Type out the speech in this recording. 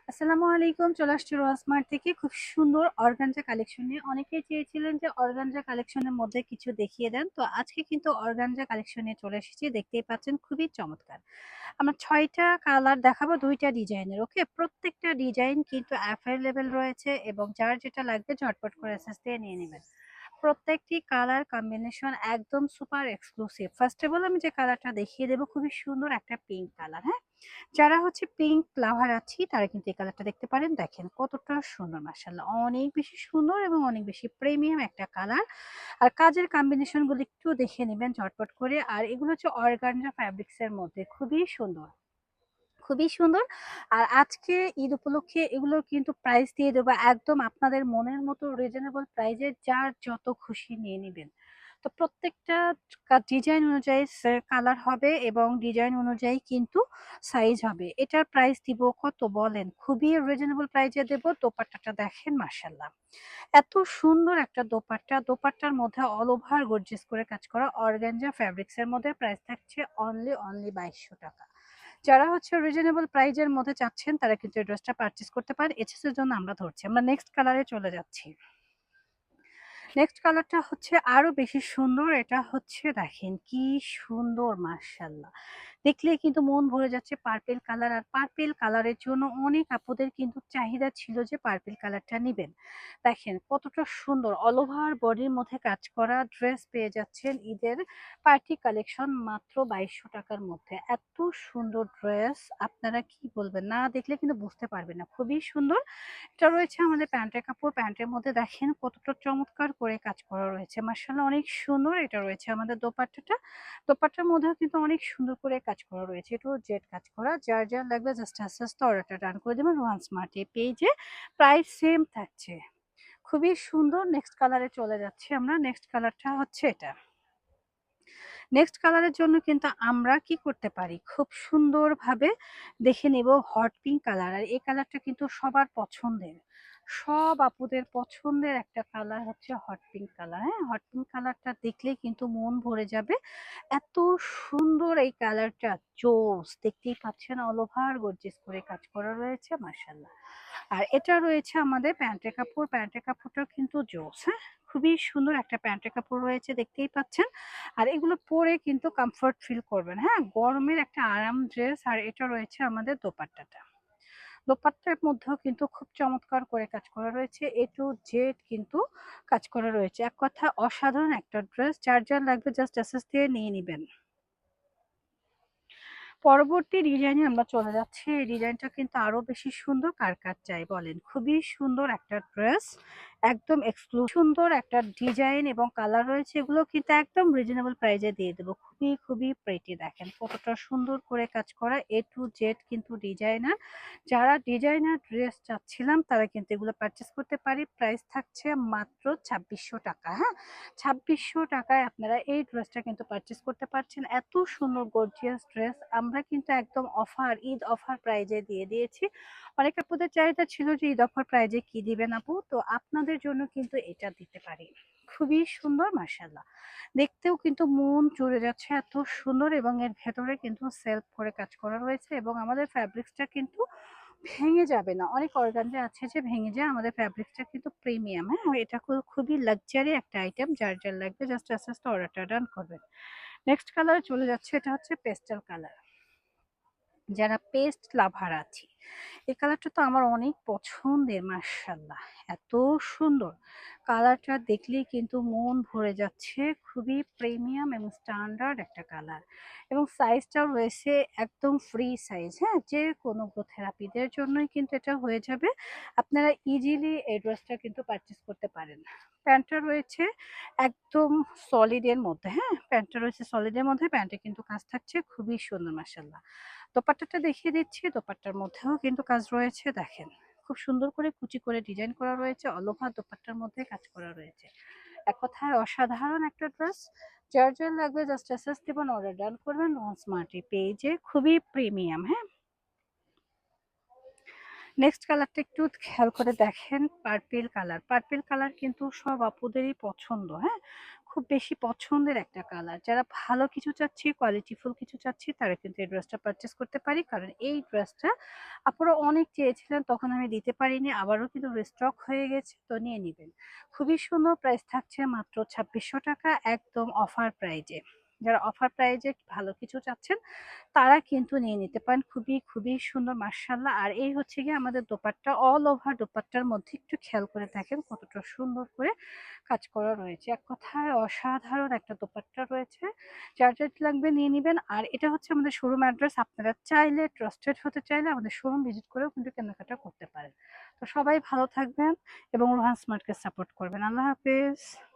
আসসালামু আলাইকুম। চলে আসছি রোয়াসমার্ট থেকে খুব সুন্দর অর্গানজা কালেকশন নিয়ে। অনেকেই চেয়েছিলেন যে অর্গানজা কালেকশনের মধ্যে কিছু দেখিয়ে দেন, তো আজকে কিন্তু অর্গানজা কালেকশন নিয়ে চলে এসেছি। দেখতেই পাচ্ছেন খুবই চমৎকার। আমরা ৬টা কালার দেখাবো, ২টা ডিজাইনের। ওকে, প্রত্যেকটা ডিজাইন কিন্তু অ্যাভেলেবেল রয়েছে এবং যার যেটা লাগবে ঝটপট করে এসএস দিয়ে নিয়ে নেবেন। প্রত্যেকটি কালার কম্বিনেশন একদম super exclusive. First of all আমি যে কালারটা দেখিয়ে দেবো, খুবই সুন্দর একটা পিঙ্ক কালার। হ্যাঁ, যারা হচ্ছে পিঙ্ক লাভার আছি তারা কিন্তু এই কালারটা দেখতে পারেন। দেখেন কতটা সুন্দর, মাশাআল্লাহ, অনেক বেশি সুন্দর এবং অনেক বেশি প্রিমিয়াম একটা কালার। আর কাজের কম্বিনেশন গুলো একটু দেখে নেবেন ঝটপট করে। আর এগুলো হচ্ছে অর্গানজা ফ্যাব্রিক্স এর মধ্যে, খুবই সুন্দর, খুবই সুন্দর। আর আজকে ঈদ উপলক্ষে এগুলোর কিন্তু প্রাইস দিয়ে দেবো একদম আপনাদের মনের মতো রিজনেবল প্রাইজে, যার যত খুশি নিয়ে নেবেন। তো প্রত্যেকটা ডিজাইন অনুযায়ী কালার হবে এবং ডিজাইন অনুযায়ী কিন্তু সাইজ হবে। এটার প্রাইস দিব কত বলেন? খুবই রিজনেবল প্রাইজে দেব। দোপাট্টাটা দেখেন, মাশাল্লাহ, এত সুন্দর একটা দোপাট্টা। দোপাট্টার মধ্যে অল ওভার গর্জিয়াস করে কাজ করা অর্গানজা ফ্যাব্রিক্স এর মধ্যে। প্রাইস থাকছে অনলি 2200 টাকা। যারা হচ্ছে রিজনেবল প্রাইজের মধ্যে চাচ্ছেন তারা কিন্তু এই ড্রেসটা পারচেজ করতে পারেন। এসএস এর জন্য আমরা ধরছি। আমরা নেক্সট কালারে চলে যাচ্ছি। নেক্সট কালারটা হচ্ছে আরো বেশি সুন্দর। এটা হচ্ছে দেখেন কি সুন্দর, মাশাআল্লাহ, দেখলেই কিন্তু মন ভরে যাচ্ছে। পার্পেল কালার, আর পার্পেল কালারের জন্য অনেক আপুদের কিন্তু চাহিদা ছিল যে পার্পেল কালারটা নিবেন। দেখেন কতটা সুন্দর অল ওভার বডির মধ্যে কাজ করা ড্রেস পেয়ে যাচ্ছেন ঈদের পার্টি কালেকশন মাত্র 2200 টাকার মধ্যে। এত সুন্দর ড্রেস, আপনারা কি বলবেন, না দেখলে কিন্তু বুঝতে পারবেন না, খুবই সুন্দর। এটা রয়েছে আমাদের প্যান্টের কাপড়। প্যান্টের মধ্যে দেখেন কতটা চমৎকার করে কাজ করা রয়েছে, মার্শাল্লাহ, অনেক সুন্দর। এটা রয়েছে আমাদের দোপাট্টাটা। দোপাট্টার মধ্যেও কিন্তু অনেক সুন্দর করে কাজ করা রয়েছে, এটাও জেড কাজ করা। যার যার লাগবে জাস্ট আস্তে আস্তে অর্ডারটা ডান করে দেবেন ওয়ান স্মার্ট এই পেজে। প্রাইস সেম থাকছে। খুবই সুন্দর। নেক্সট কালারে চলে যাচ্ছি আমরা। নেক্সট কালারটা হচ্ছে এটা। নেক্সট কালারের জন্য কিন্তু আমরা কি করতে পারি, খুব সুন্দরভাবে দেখে নেব হট পিঙ্ক কালার। আর এই কালারটা কিন্তু সবার পছন্দের, সব আপুদের পছন্দের একটা কালার হচ্ছে হট পিঙ্ক কালার। হ্যাঁ, হট পিঙ্ক কালারটা দেখলেই কিন্তু মন ভরে যাবে। এত সুন্দর এই কালারটা, জোস, দেখতেই পাচ্ছেন অল ওভার গর্জিয়াস করে কাজ করা রয়েছে, মাশাআল্লাহ। আর এটা রয়েছে আমাদের প্যান্টের কাপড়। প্যান্টের কাপড়টাও কিন্তু জোস। হ্যাঁ, খুবই সুন্দর একটা প্যান্টের কাপড় রয়েছে, দেখতেই পাচ্ছেন। আর এগুলো পরে কিন্তু কমফোর্ট ফিল করবেন। হ্যাঁ, গরমের একটা আরাম ড্রেস। আর এটা রয়েছে আমাদের দোপাট্টাটা। দোপাট্টার মধ্যেও কিন্তু খুব চমৎকার করে কাজ করা রয়েছে, এ টু জেড কিন্তু কাজ করা রয়েছে। এক কথা অসাধারণ একটা ড্রেস। যার যার লাগবে জাস্ট এসএস দিয়ে নিয়ে নিবেন। পরবর্তী ডিজাইনে আমরা চলে যাচ্ছি। এই ডিজাইনটা কিন্তু আরো বেশি সুন্দর। কার কার চাই বলেন? খুবই সুন্দর একটা ড্রেস, একদম সুন্দর একটা ডিজাইন এবং কালার রয়েছে। এগুলো কিন্তু একদম রিজনেবল প্রাইজে দিয়ে দেবো। খুবই খুবই প্রেটি, দেখেন কতটা সুন্দর করে কাজ করা, এ টু জেড কিন্তু ডিজাইনার। যারা ডিজাইনার ড্রেস চাচ্ছিলাম তারা কিন্তু এগুলো পারচেস করতে পারি। প্রাইস থাকছে মাত্র 2600 টাকা। হ্যাঁ, 2600 টাকায় আপনারা এই ড্রেসটা কিন্তু পারচেস করতে পারছেন। এত সুন্দর গর্জিয়াস ড্রেস আমরা কিন্তু একদম অফার, ঈদ অফার প্রাইজে দিয়ে দিয়েছি। অনেক আপুদের চাহিদা ছিল যে ঈদ অফার প্রাইজে কি দিবেন আপু, তো আপনাদের জন্য কিন্তু এটা দিতে পারি। খুবই সুন্দর, মাশাআল্লাহ, দেখতেও কিন্তু মন জুড়ে যাচ্ছে, এত সুন্দর। এবং এর ভেতরে কিন্তু সেলফ করে কাজ করা রয়েছে এবং আমাদের ফ্যাব্রিক্সটা কিন্তু ভেঙে যাবে না। অনেক অর্গানজা আছে যে ভেঙে যায়, আমাদের ফ্যাব্রিক্সটা কিন্তু প্রিমিয়াম। হ্যাঁ, এটা খুবই লাক্সারি একটা আইটেম। যার যার লাগবে জাস্ট আস্তে আস্তে অর্ডারটা ডান করবেন। নেক্সট কালারে চলে যাচ্ছে। এটা হচ্ছে পেস্টাল কালার। যারা পেস্ট লাভার আছি, এই কালারটা তো আমার অনেক পছন্দের, মাশাআল্লাহ, এত সুন্দর। কালারটা দেখলেই কিন্তু মন ভরে যাচ্ছে। খুবই প্রিমিয়াম এবং স্ট্যান্ডার্ড একটা কালার এবং সাইজটাও রয়েছে একদম ফ্রি সাইজ। হ্যাঁ, যে কোনো থেরাপিদের জন্যই কিন্তু এটা হয়ে যাবে। আপনারা ইজিলি এই ড্রেসটা কিন্তু পারচেস করতে পারেন। প্যান্টটা রয়েছে একদম সলিডের মধ্যে। হ্যাঁ, প্যান্টটা রয়েছে সলিডের মধ্যে। প্যান্টে কিন্তু কাজ থাকছে খুবই সুন্দর, মাশাআল্লাহ। দোপাট্টাটা দেখিয়ে দিচ্ছি। দোপাট্টার মধ্যেও কিন্তু কাজ রয়েছে, দেখেন খুব সুন্দর করে কুচি করে ডিজাইন করা রয়েছে। অল ওভার দোপাট্টার মধ্যে কাজ করা রয়েছে। এক কথায় অসাধারণ একটা ড্রেস। যার যার লাগবে জাস্ট এসএস দিবেন, অর্ডার ডান করবেন ওয়ান স্মার্টি পেজে। খুবই প্রিমিয়াম। হ্যাঁ, নেক্সট কালারটা একটু খেয়াল করে দেখেন, পার্পেল কালার। পার্পেল কালার কিন্তু সব আপুদেরই পছন্দ, হ্যাঁ? খুব বেশি পছন্দের একটা কালার। যারা ভালো কিছু চাচ্ছি, কোয়ালিটিফুল কিছু চাচ্ছি, তারা কিন্তু এই ড্রেসটা পারচেস করতে পারি। কারণ এই ড্রেসটা আপনারা অনেক চেয়েছিলেন, তখন আমি দিতে পারিনি। আবারও কিন্তু রিস্টক হয়ে গেছে, তো নিয়ে নিবেন। খুবই সুন্দর, প্রাইস থাকছে মাত্র ২৬০০ টাকা, একদম অফার প্রাইজে। যারা অফার প্রাইজে ভালো কিছু চাচ্ছেন তারা কিন্তু নিয়ে নিতে পারেন। খুবই খুবই সুন্দর মাশাআল্লাহ। আর এই হচ্ছে গিয়ে আমাদের দোপাট্টা, অল ওভার দোপাট্টার মধ্যে একটু খেয়াল করে দেখেন কতটা সুন্দর করে কাজ করা রয়েছে। এক কথায় অসাধারণ একটা দোপাট্টা রয়েছে। যার যেটা লাগবে নিয়ে নিবেন। আর এটা হচ্ছে আমাদের শোরুম অ্যাড্রেস। আপনারা চাইলে, ট্রাস্টেড হতে চাইলে আমাদের শোরুম ভিজিট করেও কিন্তু কেনাকাটা করতে পারেন। তো সবাই ভালো থাকবেন এবং রোহান স্মার্টকে সাপোর্ট করবেন। আল্লাহ হাফেজ।